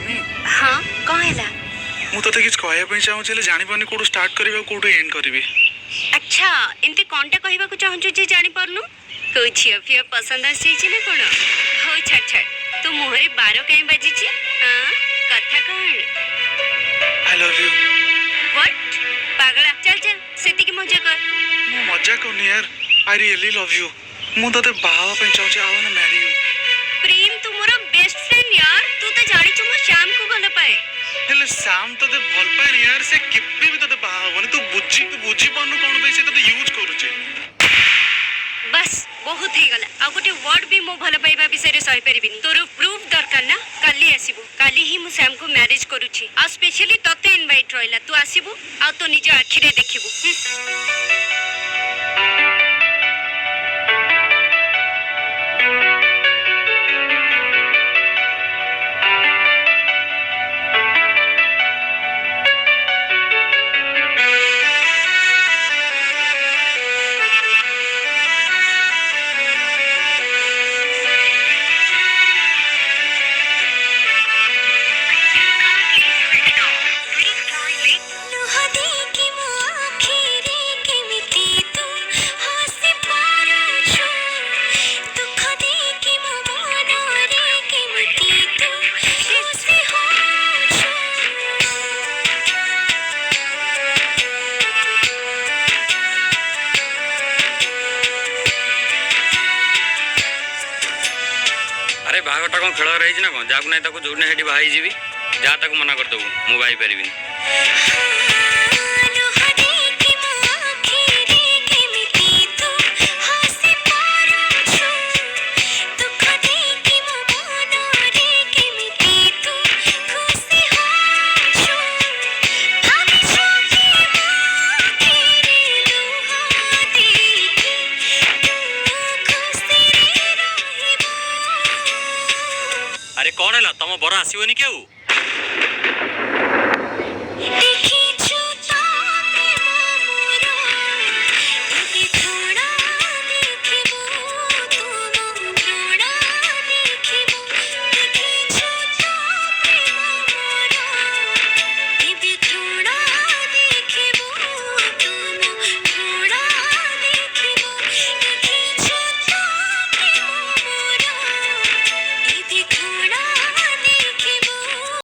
Mummy हाँ कौन है? मु तो किछ कहया चाहूँ जानी पानी कोड स्टार्ट करिवे कोड एंड करिवे। अच्छा एमती कौनटा कहबा को चाहूँ जे जानी परनु को झियो फियो पसंद आसी ना कोन हो छाड़ छाड़ तू मुहरे 12 काई बाजी छी हां कथा कोन आई लव यू। व्हाट पागला चल चल सेती की मजा कर। मु मजा करनी यार आई रियली लव यू। मु तते बाहा पे चाहूँ I want to marry you. प्रेम तू मोर बेस्ट फ्रेंड यार तू तो जानी छु मो श्याम को भल पाए हेले शाम तते भल पाए यार से केबे भी तते बाहा होनी तू बुझी पानु कोन पे से तते यूज करूचे। बस बहुत ही गला आ गोटे वर्ड भी मो भल पाइबा विषय रे सही परिबिनी तोर प्रूफ दरकार ना काली आसीबू काली ही मु श्याम को मैरिज करूची आ स्पेशली तते इनवाइट रहला तू आसीबू आ तो निज आखि रे देखिबू। अरे बाहाटा कौन खेल रही ना कौन जाकू नहीं जो हेटी बाई जी जा तक मना करदेबू मु बाई पारि। अरे कौन है तुम बर आसोनी क्यों?